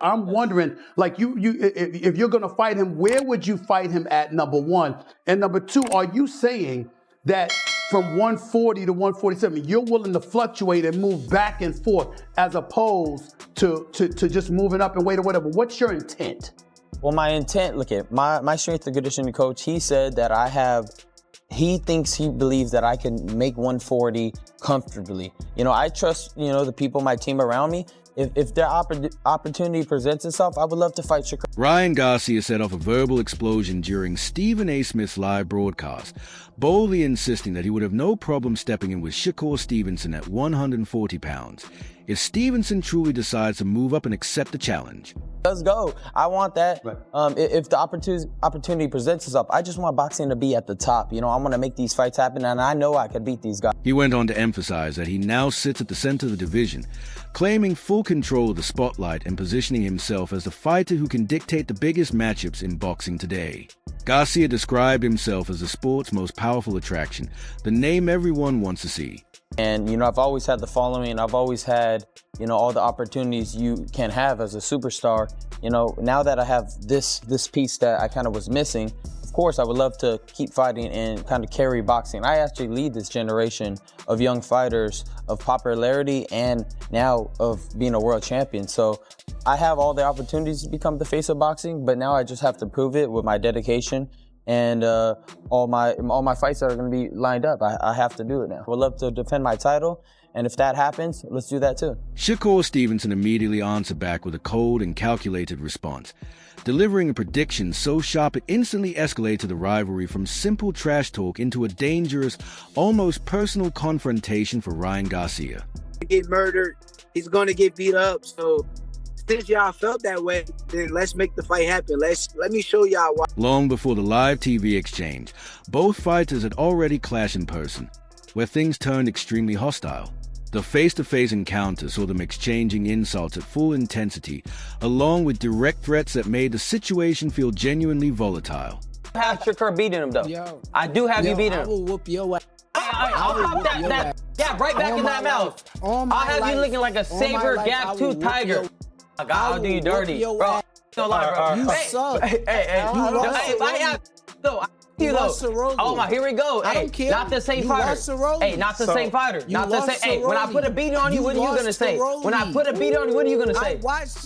I'm wondering, like, if you're going to fight him, where would you fight him at, number one? And number two, are you saying that from 140 to 147, you're willing to fluctuate and move back and forth as opposed to just moving up and weight or whatever? What's your intent? Well, my intent, look at my strength and conditioning coach, he said that he believes that I can make 140 comfortably. You know, I trust, the people, my team around me. If their opportunity presents itself, I would love to fight Shakur. Ryan Garcia set off a verbal explosion during Stephen A. Smith's live broadcast, boldly insisting that he would have no problem stepping in with Shakur Stevenson at 140 pounds if Stevenson truly decides to move up and accept the challenge. Let's go. I want that. Right. If the opportunity presents itself, I just want boxing to be at the top. I want to make these fights happen, and I know I could beat these guys. He went on to emphasize that he now sits at the center of the division, claiming full control of the spotlight and positioning himself as the fighter who can dictate the biggest matchups in boxing today. Garcia described himself as the sport's most powerful attraction, the name everyone wants to see. And, I've always had the following. I've always had, all the opportunities you can have as a superstar. Now that I have this piece that I kind of was missing, of course, I would love to keep fighting and kind of carry boxing. I actually lead this generation of young fighters of popularity and now of being a world champion. So I have all the opportunities to become the face of boxing, but now I just have to prove it with my dedication. And all my fights that are going to be lined up, I have to do it now. I would love to defend my title, and if that happens, let's do that too. Shakur Stevenson immediately answered back with a cold and calculated response, delivering a prediction so sharp it instantly escalated the rivalry from simple trash talk into a dangerous, almost personal confrontation for Ryan Garcia. Get murdered, he's going to get beat up, so since y'all felt that way, then let's make the fight happen. Let me show y'all why. Long before the live TV exchange, both fighters had already clashed in person, where things turned extremely hostile. The face-to-face encounter saw them exchanging insults at full intensity, along with direct threats that made the situation feel genuinely volatile. I have Shakur beating him, though. Yo, I do have you beating him. I will whoop your ass. I'll pop that. Yeah, right back in that mouth. I'll have you looking like a saber gap tooth tiger. I'll do you dirty, bro. No lie, bro. You suck. Hey, if I have, though, you though. Oh my, here we go. I don't care. Not the same fighter. Hey, not the same fighter. Not the same. Hey, when I put a beating on you, what are you gonna say? When I put a beating on you, what are you gonna say?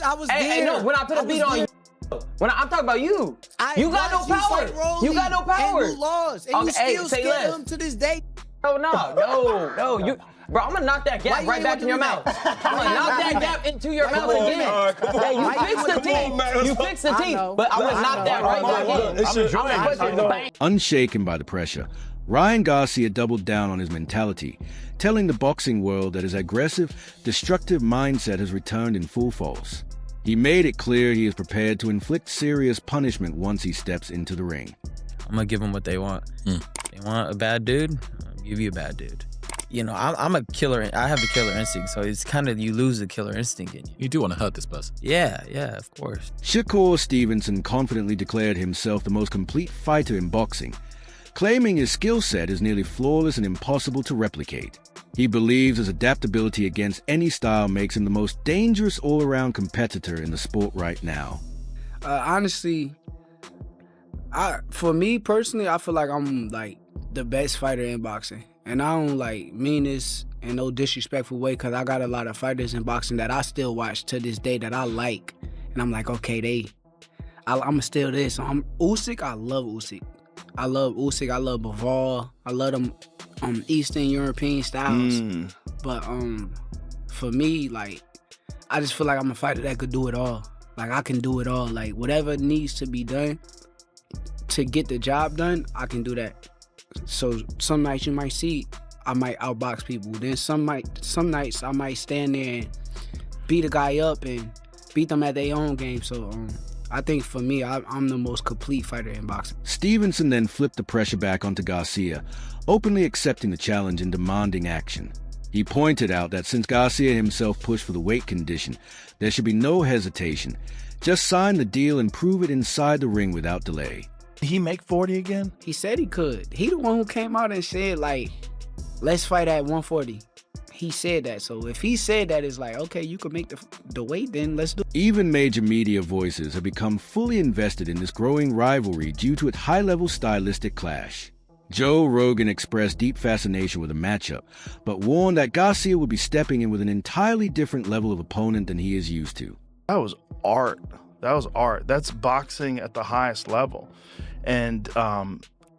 I was there. Hey, no, when I put a beat on you. I'm talking about you. You got no power. You got no power. And you lost. And you still scared him to this day. Oh, no. You. Bro, I'm gonna knock that gap right back in your mouth. I'm gonna knock that gap into your mouth again. Hey, you fixed the teeth. You fixed the teeth, but I'm gonna knock that right back in. Unshaken by the pressure, Ryan Garcia doubled down on his mentality, telling the boxing world that his aggressive, destructive mindset has returned in full force. He made it clear he is prepared to inflict serious punishment once he steps into the ring. I'm gonna give them what they want. They want a bad dude, I'll give you a bad dude. I'm a killer. I have the killer instinct, so it's kind of, you lose the killer instinct in you. You do want to hurt this person. Yeah, of course. Shakur Stevenson confidently declared himself the most complete fighter in boxing, claiming his skill set is nearly flawless and impossible to replicate. He believes his adaptability against any style makes him the most dangerous all-around competitor in the sport right now. Honestly, for me personally, I feel like I'm like the best fighter in boxing. And I don't mean this in no disrespectful way, because I got a lot of fighters in boxing that I still watch to this day that I like. And I'm like, okay, I'm still this. Usyk, I love Usyk. I love Bivol. I love them Eastern European styles. But for me, I just feel like I'm a fighter that could do it all. I can do it all. Whatever needs to be done to get the job done, I can do that. So some nights you might see I might outbox people. Then some nights I might stand there and beat a guy up and beat them at their own game. So I think for me, I'm the most complete fighter in boxing. Stevenson then flipped the pressure back onto Garcia, openly accepting the challenge and demanding action. He pointed out that since Garcia himself pushed for the weight condition, there should be no hesitation. Just sign the deal and prove it inside the ring without delay. Did he make 40 again? He said he could. He the one who came out and said, let's fight at 140. he said that. So if he said that, it's like, okay, you can make the weight, then let's do it. Even major media voices have become fully invested in this growing rivalry due to its high-level stylistic clash. Joe Rogan expressed deep fascination with the matchup, but warned that Garcia would be stepping in with an entirely different level of opponent than he is used to. That was art. That's boxing at the highest level. And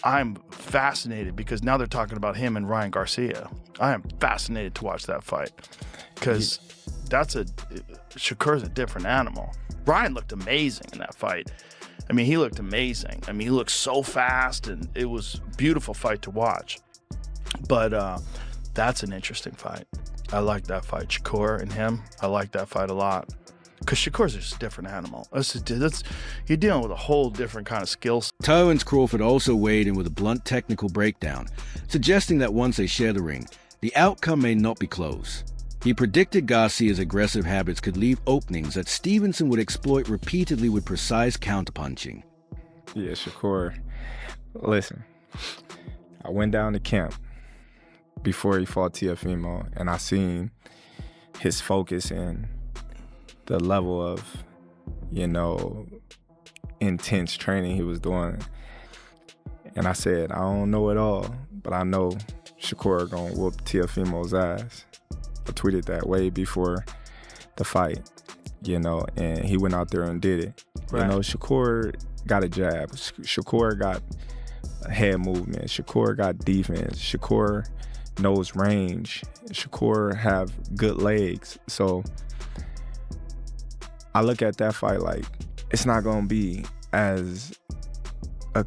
I'm fascinated because now they're talking about him and Ryan Garcia. I am fascinated to watch that fight because Shakur's a different animal. Ryan looked amazing in that fight. I mean, he looked amazing. I mean, he looked so fast, and it was a beautiful fight to watch. But that's an interesting fight. I like that fight. Shakur and him, I like that fight a lot. Because Shakur's just a different animal. You're dealing with a whole different kind of skill set. Terrence Crawford also weighed in with a blunt technical breakdown, suggesting that once they share the ring, the outcome may not be close. He predicted Garcia's aggressive habits could leave openings that Stevenson would exploit repeatedly with precise counterpunching. Yeah, Shakur. Listen, I went down to camp before he fought Teofimo, and I seen his focus and the level of, intense training he was doing. And I said, I don't know it all, but I know Shakur gonna whoop Teofimo's ass. I tweeted that way before the fight, and he went out there and did it. Right. Shakur got a jab. Shakur got head movement. Shakur got defense. Shakur knows range. Shakur have good legs. So I look at that fight like it's not gonna be as a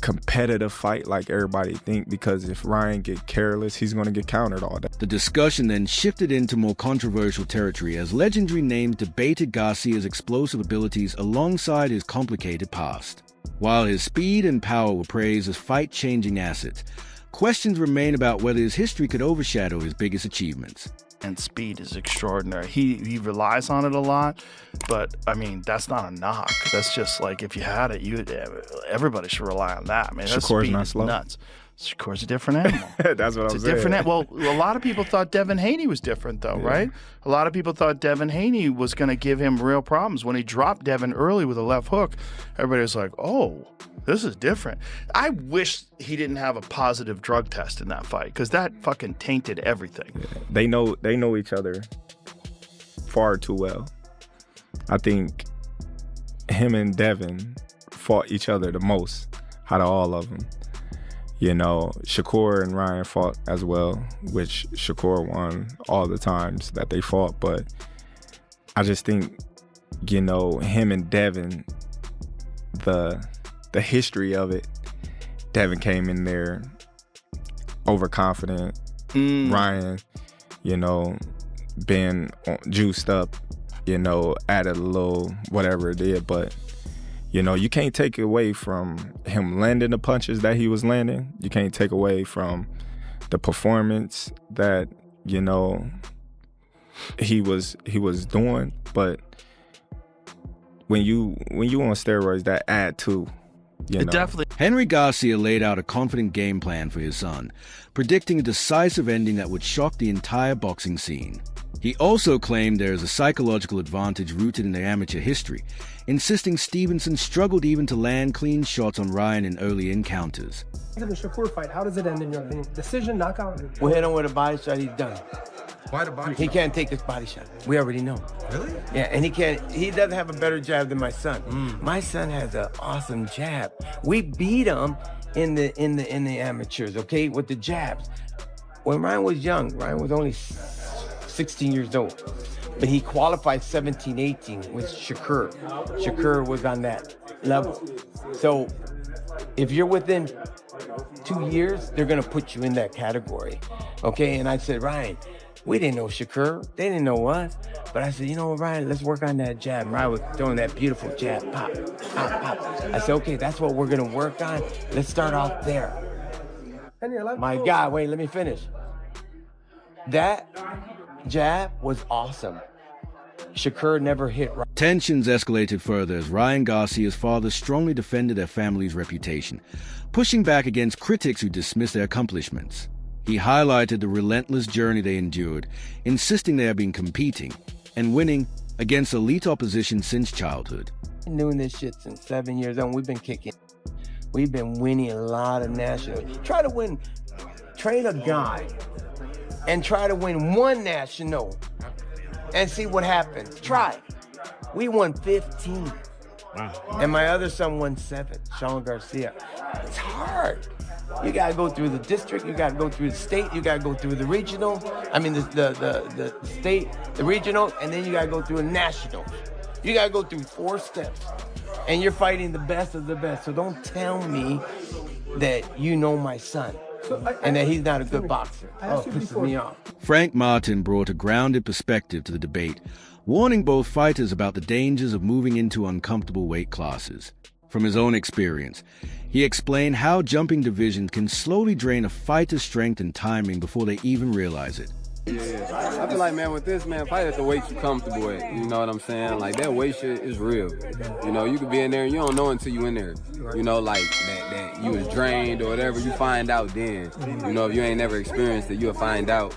competitive fight like everybody think, because if Ryan get careless, he's gonna get countered all day. The discussion then shifted into more controversial territory as legendary names debated Garcia's explosive abilities alongside his complicated past. While his speed and power were praised as fight-changing assets, questions remain about whether his history could overshadow his biggest achievements. And speed is extraordinary. He relies on it a lot, but I mean, that's not a knock. That's just like, if you had it, everybody should rely on that. I mean, that Shakur's speed not is slow. nuts. Shakur's a different animal. That's what I'm saying. Different. Well, a lot of people thought Devin Haney was different, though, right? A lot of people thought Devin Haney was going to give him real problems. When he dropped Devin early with a left hook, everybody was like, "Oh, this is different." I wish he didn't have a positive drug test in that fight, because that fucking tainted everything. Yeah. They know each other far too well. I think him and Devin fought each other the most out of all of them. Shakur and Ryan fought as well, which Shakur won all the times that they fought. But I just think, him and Devin, the history of it, Devin came in there overconfident. Ryan, been juiced up, added a little whatever it did. But you can't take away from him landing the punches that he was landing. You can't take away from the performance that, he was doing. But when you on steroids, that add to, It definitely. Henry Garcia laid out a confident game plan for his son, predicting a decisive ending that would shock the entire boxing scene. He also claimed there is a psychological advantage rooted in their amateur history, insisting Stevenson struggled even to land clean shots on Ryan in early encounters. In the Shakur fight, how does it end in your opinion? Decision, knockout? We'll hit him with a body shot, he's done. Why the body shot? He can't take this body shot. We already know. Really? Yeah, and he doesn't have a better jab than my son. My son has an awesome jab. We beat him in the amateurs, okay, with the jabs. When Ryan was young, Ryan was only 16 years old. But he qualified 17, 18 with Shakur. Shakur was on that level. So if you're within 2 years, they're gonna put you in that category. Okay, and I said, Ryan, we didn't know Shakur, they didn't know us. But I said, Ryan, let's work on that jab. And Ryan was throwing that beautiful jab, pop, pop, pop. I said, okay, that's what we're gonna work on. Let's start off there. My God, wait, let me finish. That jab was awesome. Shakur never hit. Tensions escalated further as Ryan Garcia's father strongly defended their family's reputation, pushing back against critics who dismissed their accomplishments. He highlighted the relentless journey they endured, insisting they have been competing and winning against elite opposition since childhood. Been doing this shit since 7 years old. We've been kicking. We've been winning a lot of nationals. Trade a guy and try to win one national and see what happens. Try. We won 15. Wow. And my other son won 7, Shakur Garcia. It's hard. You gotta go through the district, you gotta go through the state, you gotta go through the regional, the state, the regional, and then you gotta go through a national. You gotta go through 4 steps. And you're fighting the best of the best. So don't tell me that you know my son and that he's not a good boxer. Oh, it pisses me off. Frank Martin brought a grounded perspective to the debate, warning both fighters about the dangers of moving into uncomfortable weight classes. From his own experience, he explained how jumping divisions can slowly drain a fighter's strength and timing before they even realize it. Yeah, I feel like, man, with this, man, fight at the weight you're comfortable at. You know what I'm saying? Like, that weight shit is real. You know, you could be in there and you don't know until you in there. You know, like, that you was drained or whatever, you find out then. You know, if you ain't never experienced it, you'll find out.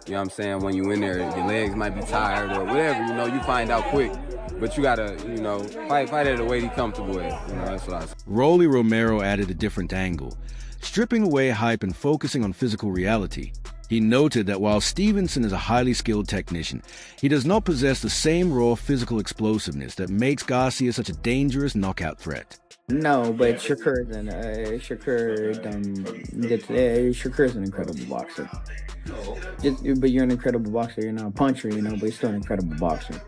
You know what I'm saying? When you in there, your legs might be tired or whatever, you know, you find out quick. But you gotta, you know, fight at the weight he's comfortable at. You know, that's what I say. Rolly Romero added a different angle, stripping away hype and focusing on physical reality. He noted that while Stevenson is a highly skilled technician, he does not possess the same raw physical explosiveness that makes Garcia such a dangerous knockout threat. No, but Shakur's an incredible boxer. But you're an incredible boxer. You're not a puncher, you know, but you're still an incredible boxer.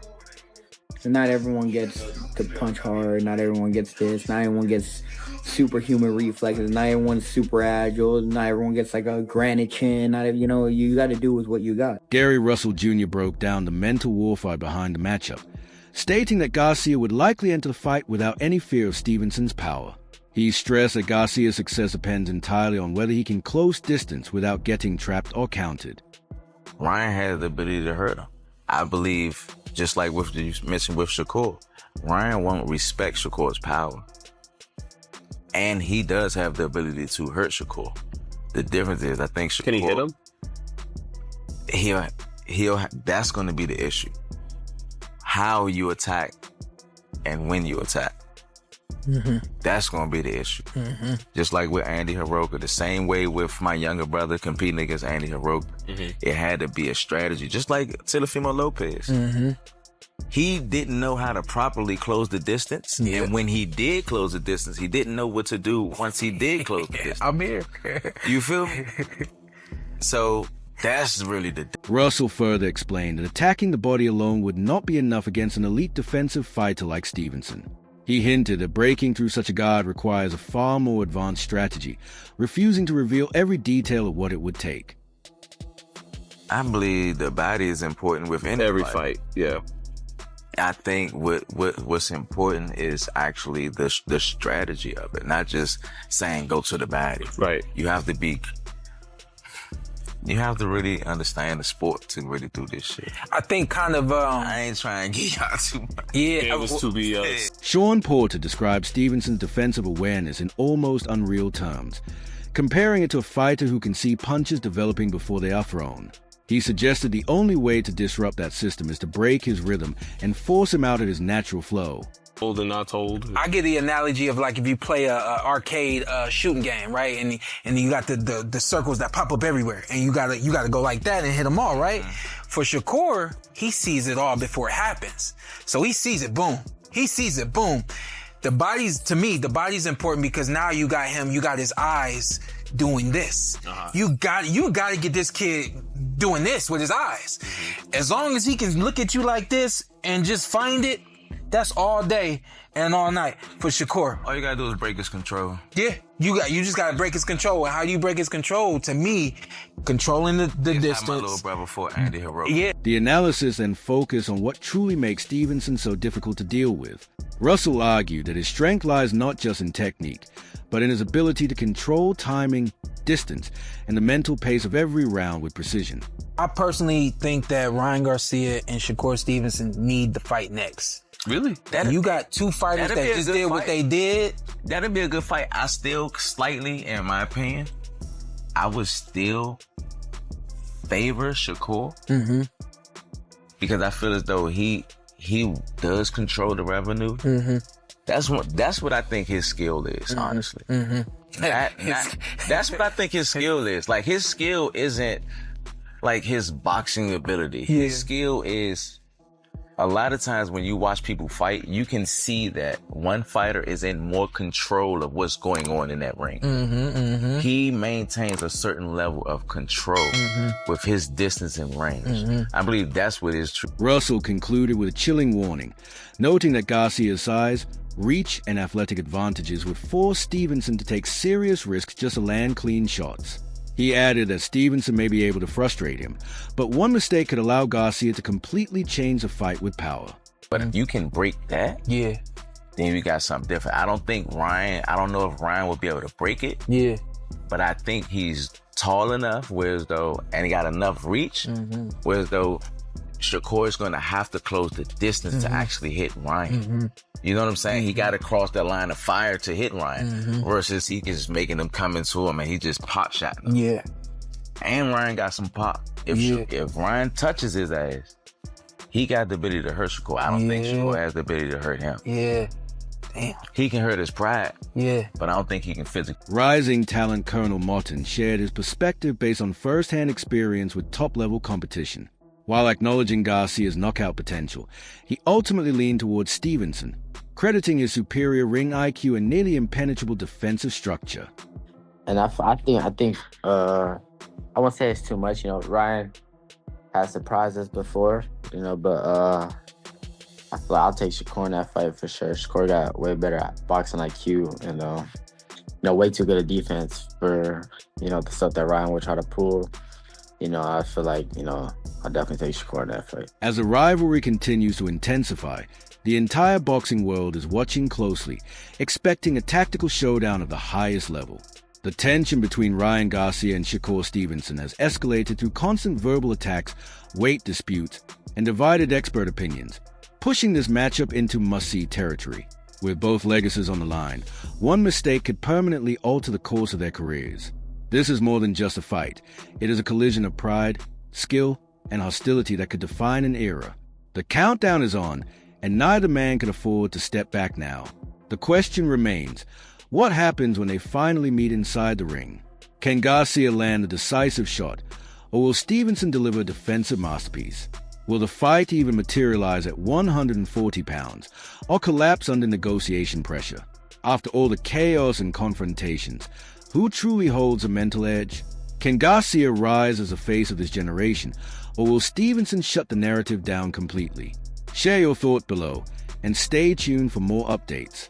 So not everyone gets to punch hard. Not everyone gets this. Not everyone gets superhuman reflexes. Not everyone's super agile. Not everyone gets like a granite chin. You got to do with what you got. Gary Russell Jr. broke down the mental warfare behind the matchup, stating that Garcia would likely enter the fight without any fear of Stevenson's power. He stressed that Garcia's success depends entirely on whether he can close distance without getting trapped or countered. Ryan has the ability to hurt him. I believe, just like what you mentioned with Shakur, Ryan won't respect Shakur's power. And he does have the ability to hurt Shakur. The difference is, I think Shakur... Can he hit him? That's going to be the issue. How you attack and when you attack. Mm-hmm. That's going to be the issue. Mm-hmm. Just like with Andy Hiroka, the same way with my younger brother competing against Andy Hiroka. Mm-hmm. It had to be a strategy, just like Teofimo Lopez. Mm-hmm. He didn't know how to properly close the distance. Yeah. And when he did close the distance, he didn't know what to do once he did close the distance. I'm here. You feel me? So that's really the... Russell further explained that attacking the body alone would not be enough against an elite defensive fighter like Stevenson. He hinted that breaking through such a guard requires a far more advanced strategy, refusing to reveal every detail of what it would take. I believe the body is important with every fight. Yeah. I think what's important is actually the strategy of it, not just saying go to the body. Right. You have to really understand the sport to really do this shit. I think I ain't trying to get y'all too much. Yeah, it was too BS. Sean Porter described Stevenson's defensive awareness in almost unreal terms, comparing it to a fighter who can see punches developing before they are thrown. He suggested the only way to disrupt that system is to break his rhythm and force him out of his natural flow. Told and not told. I get the analogy of like if you play a arcade shooting game, right? And you got the circles that pop up everywhere, and you gotta go like that and hit them all, right? For Shakur, he sees it all before it happens. So he sees it, boom. He sees it, boom. The body's important because now you got his eyes doing this. Uh-huh. You got to get this kid doing this with his eyes. Mm-hmm. As long as he can look at you like this and just find it, that's all day and all night for Shakur. All you gotta do is break his control. Yeah, you just gotta break his control. And how do you break his control? To me, controlling the distance. My little brother for Andy Hiroka. Yeah. The analysis then focused on what truly makes Stevenson so difficult to deal with. Russell argued that his strength lies not just in technique, but in his ability to control timing, distance, and the mental pace of every round with precision. I personally think that Ryan Garcia and Shakur Stevenson need to fight next. Really? You got two fighters that just did what they did. That'd be a good fight. I still slightly, in my opinion, I would still favor Shakur because I feel as though he does control the revenue. That's what I think his skill is, honestly. That's what I think his skill is. Like, his skill isn't like his boxing ability. His skill is, a lot of times when you watch people fight, you can see that one fighter is in more control of what's going on in that ring. He maintains a certain level of control with his distance and range. I believe that's what is true. Russell concluded with a chilling warning, noting that Garcia's size, reach, and athletic advantages would force Stevenson to take serious risks just to land clean shots. He added that Stevenson may be able to frustrate him, but one mistake could allow Garcia to completely change the fight with power. But if you can break that, then you got something different. I don't know if Ryan will be able to break it. But I think he's tall enough, whereas though, and he got enough reach, whereas though Shakur is going to have to close the distance to actually hit Ryan. You know what I'm saying? He got to cross that line of fire to hit Ryan versus he just making them come into him and he just pop shotting them. And Ryan got some pop. If Ryan touches his ass, he got the ability to hurt Shakur. I don't think Shakur has the ability to hurt him. Damn. He can hurt his pride. But I don't think he can physically. Rising talent Colonel Martin shared his perspective based on first-hand experience with top-level competition. While acknowledging Garcia's knockout potential, he ultimately leaned towards Stevenson, crediting his superior ring IQ and nearly impenetrable defensive structure. And I think I won't say it's too much. You know, Ryan has surprised us before. You know, but I feel like I'll take Shakur in that fight for sure. Shakur got way better at boxing IQ and way too good a defense for the stuff that Ryan would try to pull. I feel like I'll definitely take Shakur in that fight. As the rivalry continues to intensify, the entire boxing world is watching closely, expecting a tactical showdown of the highest level. The tension between Ryan Garcia and Shakur Stevenson has escalated through constant verbal attacks, weight disputes, and divided expert opinions, pushing this matchup into must-see territory. With both legacies on the line, one mistake could permanently alter the course of their careers. This is more than just a fight. It is a collision of pride, skill, and hostility that could define an era. The countdown is on, and neither man can afford to step back now. The question remains, what happens when they finally meet inside the ring? Can Garcia land a decisive shot, or will Stevenson deliver a defensive masterpiece? Will the fight even materialize at 140 pounds, or collapse under negotiation pressure? After all the chaos and confrontations, who truly holds a mental edge? Can Garcia rise as the face of this generation, or will Stevenson shut the narrative down completely? Share your thought below, and stay tuned for more updates.